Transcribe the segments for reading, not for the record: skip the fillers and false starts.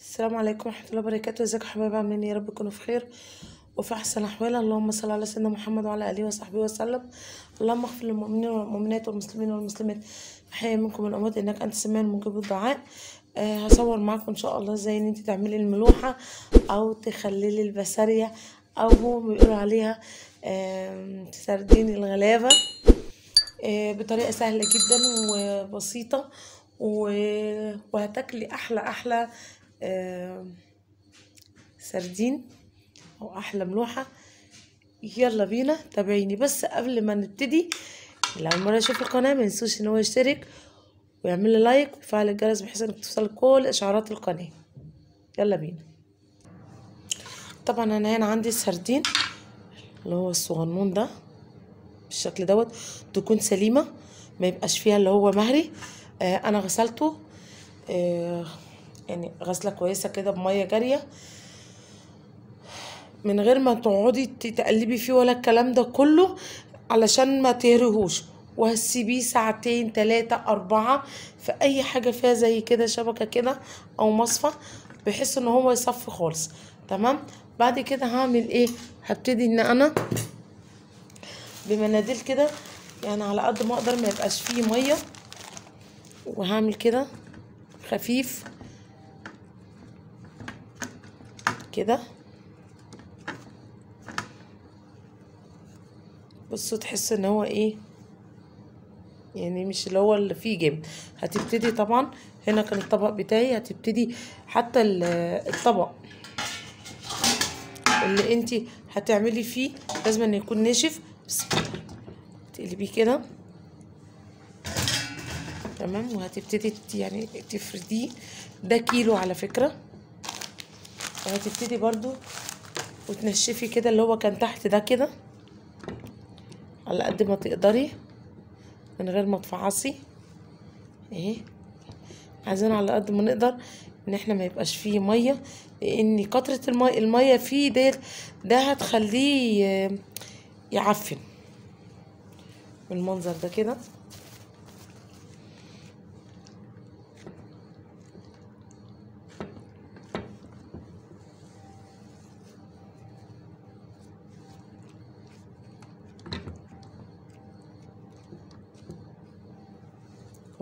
السلام عليكم ورحمة الله وبركاته. ازيكم يا حبايبي؟ عاملين ايه؟ يا رب تكونوا في خير وفي احسن احوال. اللهم صل على سيدنا محمد وعلى اله وصحبه وسلم. اللهم اغفر للمؤمنين والمؤمنات والمسلمين والمسلمات احياء منكم من الاموات انك انت السميع المجيب الدعاء. هصور معاكم ان شاء الله ازاي ان انت تعملي الملوحة او تخللي البسارية او هو بيقولوا عليها سردين الغلابة، بطريقة سهلة جدا وبسيطة وهتاكلي احلى سردين او احلى ملوحة. يلا بينا تابعيني. بس قبل ما نبتدي، اللي اول مرة يشوف القناة ما ينسوش ان هو يشترك ويعمل لي لايك ويفعل الجرس بحيث انك توصل كل اشعارات القناة. يلا بينا. طبعا انا هنا عندي السردين اللي هو الصغنون ده بالشكل دوت، تكون سليمة ما يبقاش فيها اللي هو مهري. انا غسلته يعني غسلة كويسة كده بمية جارية من غير ما تقعدي تقلبي فيه ولا الكلام ده كله علشان ما تهرهوش، وهسيبيه ساعتين 3 4 في اي حاجة فيها زي كده شبكة كده او مصفى بحيث ان هو يصفي خالص. تمام. بعد كده هعمل ايه؟ هبتدي ان انا بمناديل كده يعني على قد ما اقدر ما يبقاش فيه ميه، وهعمل كده خفيف كده. بصوا تحس ان هو ايه يعني مش اللي هو اللي فيه جامد. هتبتدي طبعا هنا كان الطبق بتاعي، هتبتدي حتى الطبق اللي انتي هتعملي فيه لازم ان يكون ناشف. بس تقلبيه كده تمام، وهتبتدي يعني تفرديه. ده كيلو على فكرة. وهتبتدي برضو وتنشفي كده اللي هو كان تحت ده كده على قد ما تقدري من غير ما تفعصي. اهي عايزين على قد ما نقدر ان احنا ما يبقاش فيه ميه، لان كترة الميه فيه ده هتخليه يعفن بالمنظر ده كده.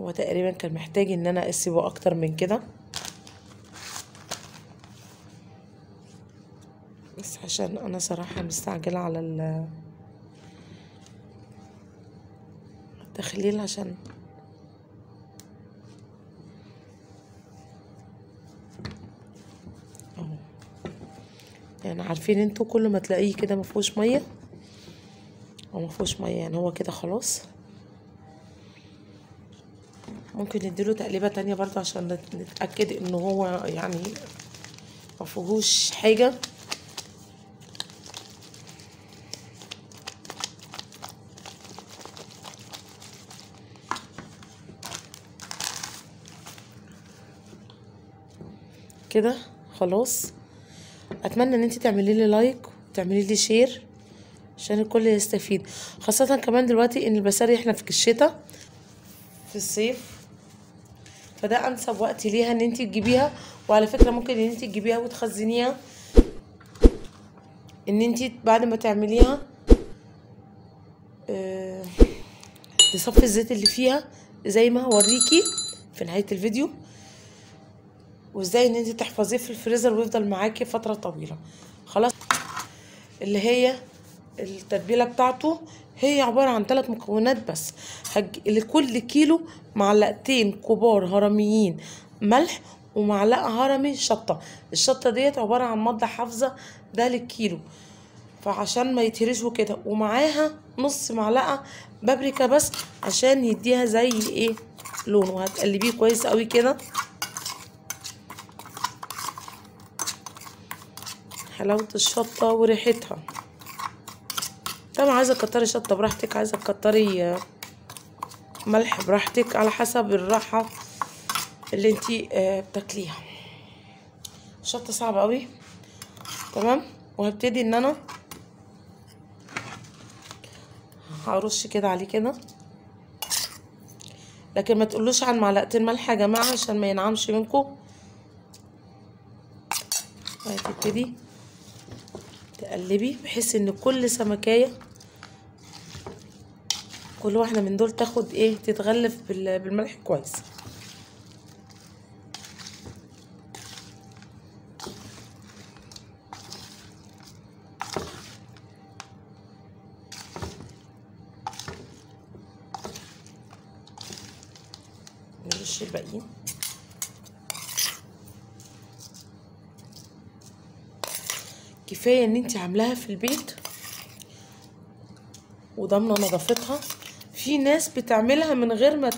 هو تقريبا كان محتاج ان انا اسيبه اكتر من كده، بس عشان انا صراحة مستعجلة على التخليل عشان اهو. يعني عارفين انتوا كل ما تلاقيه كده مفيهوش مية او مفيهوش مية يعني هو كده خلاص. ممكن نديله تقليبة تانية برضو عشان نتأكد ان هو يعني مفيهوش حاجة. كده خلاص. اتمنى ان انت تعملي لي لايك وتعملي لي شير عشان الكل يستفيد، خاصة كمان دلوقتي ان البسارية احنا في الشتاء في الصيف، فده انسب وقت ليها ان انت تجيبيها. وعلى فكرة ممكن ان انت تجيبيها وتخزنيها، ان انت بعد ما تعمليها تصفي الزيت اللي فيها زي ما هوريكي في نهاية الفيديو، وازاي ان انت تحفظيه في الفريزر ويفضل معاكي فترة طويلة. خلاص. اللي هي التتبيلة بتاعته هي عبارة عن 3 مكونات بس. لكل كيلو معلقتين كبار هرميين ملح ومعلقة هرمي شطة. الشطة ديت عبارة عن مادة حافظة ده للكيلو، فعشان ما يتهرش وكده. ومعاها نص معلقة بابريكا بس عشان يديها زي ايه لون. وهتقلبيه كويس قوي كده. حلاوة الشطة وريحتها. طبعا عايزة تكتري شطة براحتك، عايزة تكتري ملح براحتك على حسب الراحة اللي انتي بتاكليها. الشطة صعبة قوي. تمام. وهبتدي ان انا هرش كده عليه كده، لكن ما تقولوش عن معلقتين ملح يا جماعة عشان ما ينعمش منكم. وتبتدي تقلبي بحيث ان كل سمكايه، كل واحده من دول تاخد ايه، تتغلف بالملح كويس. نرش الباقيين. كفايه ان انت عاملاها في البيت وضامنه نظافتها. في ناس بتعملها من غير ما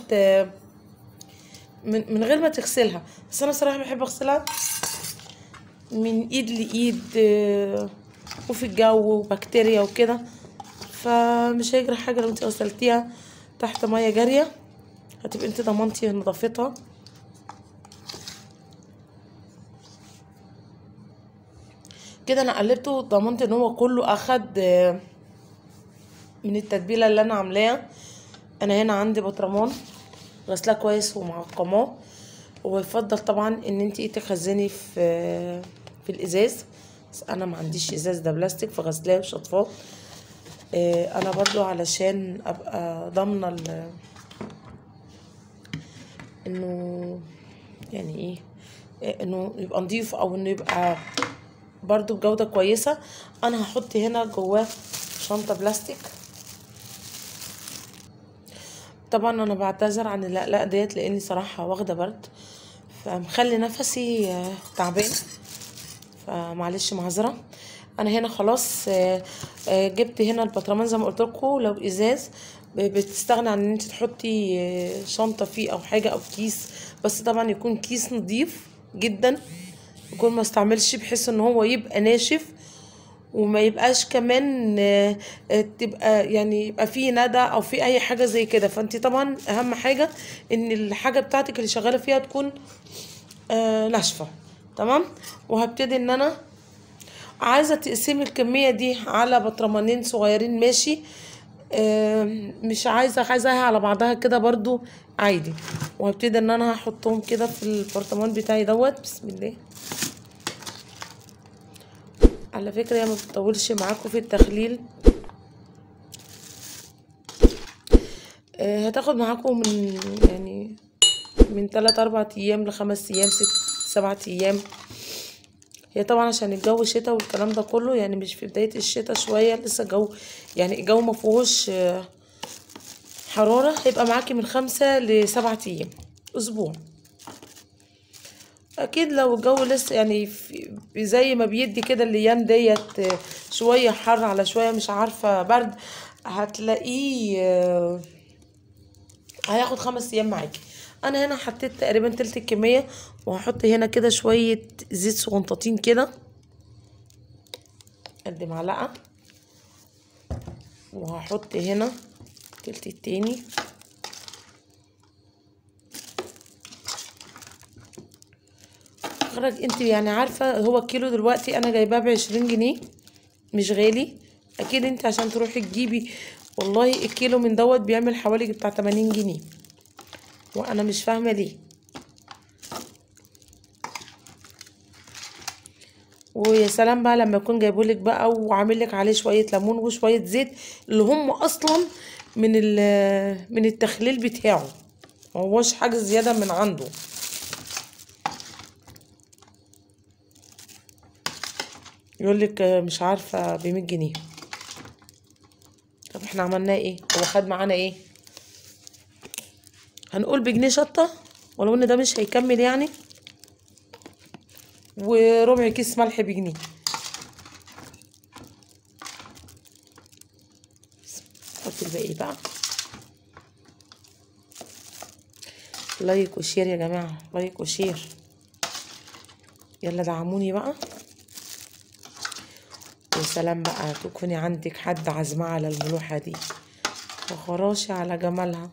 من غير ما تغسلها، بس انا صراحه بحب اغسلها من ايد لايد، وفي الجو وبكتيريا وكده، فمش هيجرى حاجه لو انت غسلتيها تحت ميه جاريه، هتبقى انت ضمنتي نظافتها. كده انا قلبته وضمنت ان هو كله اخد من التتبيله اللي انا عاملاها. انا هنا عندي بطرمان غسلاه كويس ومعقماه، ويفضل طبعا ان انت تخزني في الازاز، بس انا ما عنديش ازاز، ده بلاستيك، فغسلاه وشطفاه. انا برضو علشان ابقى ضامنه انه يعني ايه، انه يبقى نضيف او انه يبقى برضو بجودة كويسة. انا هحط هنا جواه شنطة بلاستيك. طبعا انا بعتذر عن الاقلاق ديت لاني صراحة واخدة برد فمخلي نفسي تعبان، فمعلش معذرة. انا هنا خلاص جبت هنا البطرمان زي ما قلت لكم. لو ازاز بتستغنى عن ان انت تحطي شنطة فيه او حاجة او كيس، بس طبعا يكون كيس نظيف جدا، يكون ما استعملش بحيث ان هو يبقى ناشف وما يبقاش كمان تبقى يعني يبقى فيه ندى او فيه اي حاجه زي كده. فانت طبعا اهم حاجه ان الحاجه بتاعتك اللي شغاله فيها تكون ناشفه. تمام. وهبتدي ان انا عايزه تقسمي الكميه دي على بطرمانين صغيرين ماشي، مش عايزاها على بعضها كده برضو عادي. وهبتدي ان انا هحطهم كده في البرطمان بتاعي دوت. بسم الله. على فكرة هي ما بتطولش معاكم في التخليل، هتاخد معاكم من يعني من 3-4 ايام ل5 ايام 6-7 ايام. هي طبعا عشان الجو شتاء والكلام ده كله، يعني مش في بداية الشتاء شوية لسه الجو يعني الجو ما فيهوش حرارة، هيبقى معاكي من 5-7 ايام، اسبوع. اكيد لو الجو لسه يعني زي ما بيدي كده الايام ديت شويه حر على شويه مش عارفه برد، هتلاقيه هياخد 5 ايام معاكي. انا هنا حطيت تقريبا تلت الكميه، وهحط هنا كده شويه زيت صغنطاطين كده قد معلقه، وهحط هنا تلت التاني. خرج انت يعني عارفه هو الكيلو دلوقتي انا جايباه ب20 جنيه، مش غالي. اكيد انت عشان تروحي تجيبي، والله الكيلو من دوت بيعمل حوالي بتاع 80 جنيه، وانا مش فاهمه ليه. ويا سلام بقى لما يكون جايبولك بقى وعامل لك عليه شويه ليمون وشويه زيت اللي هم اصلا من التخليل بتاعه، ما هوش حاجه زياده من عنده. يقول لك مش عارفه ب100 جنيه. طب احنا عملناه ايه؟ هو خد معانا ايه؟ هنقول بجنيه شطه، ولو ان ده مش هيكمل يعني، وربع كيس ملح ب1 جنيه. حط الباقي بقى. لايك وشير يا جماعه، لايك وشير، يلا دعموني بقى. يا سلام بقى تكوني عندك حد عازماه على الملوحه دي، وخراشي على جمالها،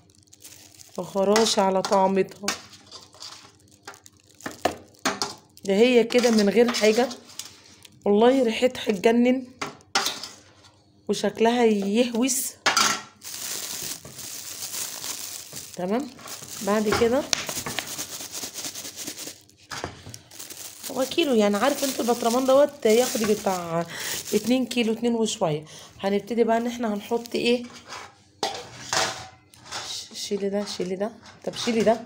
وخراشي على طعمتها. ده هي كده من غير حاجه، والله ريحتها تجنن وشكلها يهوس. تمام. بعد كده هو كيلو يعني، عارف انت البطرمان دوت ياخد بتاع 2 كيلو، 2 وشويه. هنبتدي بقى ان احنا هنحط ايه. شيلي ده، شيلي ده، طب شيلي ده.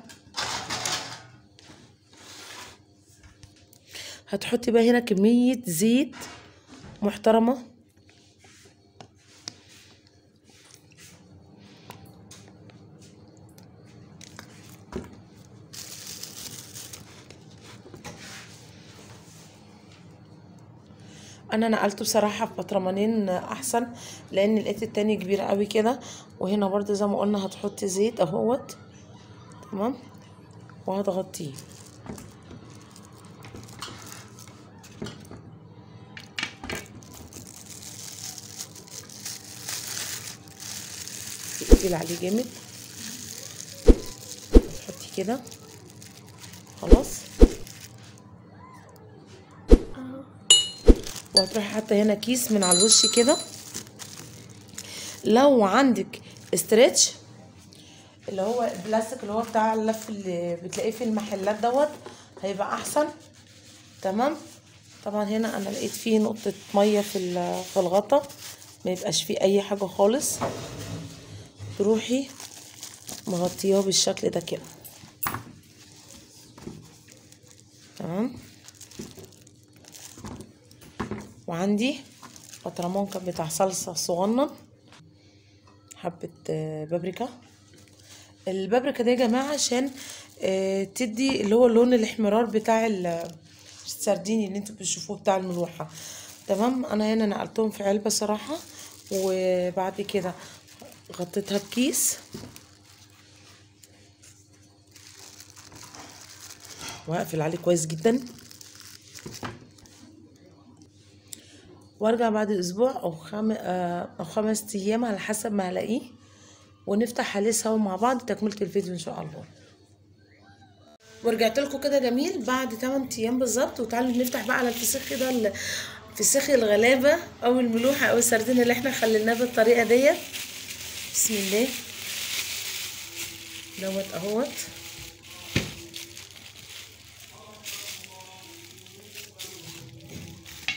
هتحطي بقى هنا كميه زيت محترمه. انا نقلته بصراحه في بطرمانين احسن، لان لقيت التاني كبير قوي كده. وهنا برضو زي ما قلنا هتحطي زيت اهوت. تمام. وهتغطيه. تقفل عليه جامد. تحطي كده. خلاص. وهتروحي حاطه هنا كيس من على الوش كده. لو عندك استرتش اللي هو البلاستيك اللي هو بتاع اللف اللي بتلاقيه في المحلات دوت، هيبقى احسن. تمام. طبعا هنا انا لقيت فيه نقطه ميه في الغطا، ما يبقاش فيه اي حاجه خالص. تروحي مغطياه بالشكل ده كده. تمام. وعندي بطرمان كان بتاع صلصه صغنن، حبه بابريكا. البابريكا دي يا جماعه عشان تدي اللي هو اللون الاحمرار بتاع السرديني اللي انتوا بتشوفوه بتاع الملوحه. تمام. انا هنا نقلتهم في علبه صراحه، وبعد كده غطيتها بكيس، وهقفل عليه كويس جدا. وارجع بعد اسبوع او 5 ايام على حسب ما هلاقيه، ونفتح عليه سوا مع بعض تكمله الفيديو ان شاء الله. ورجعت لكم كده جميل بعد 8 ايام بالظبط. وتعالوا نفتح بقى على الفسيخ كده، الفسيخ الغلابه او الملوحه او السردين اللي احنا خليناه بالطريقه ديت. بسم الله. دوت اهوت.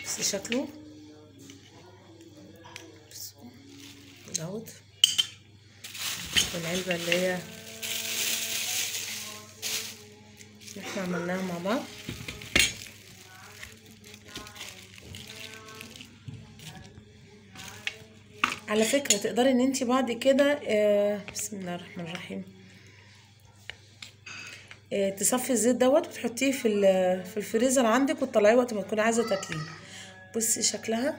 بس شكله دوت. والعلبه اللي هي احنا عملناها مع بعض. على فكرة تقدري ان انتي بعد كده بسم الله الرحمن الرحيم تصفي الزيت دوت وتحطيه في الفريزر عندك، وتطلعيه وقت ما تكوني عايزة تاكليه. بصي شكلها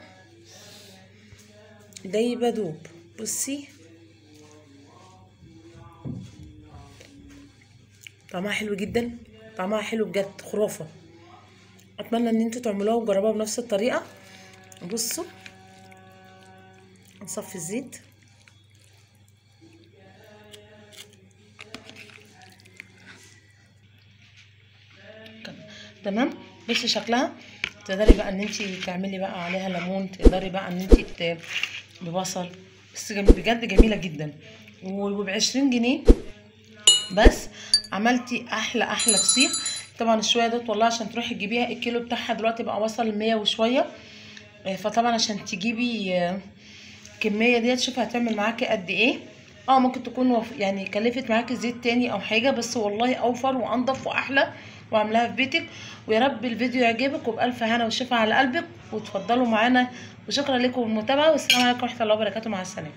دايبة دوب. بصي طعمها حلو جدا، طعمها حلو بجد خرافة. اتمنى ان انتوا تعملوها وتجربوها بنفس الطريقة. بصوا نصفي الزيت. تمام. بصي شكلها. تقدري بقى ان انتي تعملي بقى عليها ليمون، تقدري بقى ان انتي ببصل. بس بجد جميلة جدا. وب20 جنيه بس عملتي احلى فسيخ. طبعا الشويه دول والله عشان تروحي تجيبيها الكيلو بتاعها دلوقتي بقى وصل 100 وشويه. فطبعا عشان تجيبي الكميه ديت شوفي هتعمل معاكي قد ايه. ممكن تكون يعني كلفت معاكي زيت تاني او حاجه، بس والله اوفر وانضف واحلى، وعاملاها في بيتك. ويا رب الفيديو يعجبك وبالف هنا وشفا على قلبك. وتفضلوا معانا. وشكرا لكم بالمتابعه، والسلام عليكم ورحمه الله وبركاته. مع السلامه.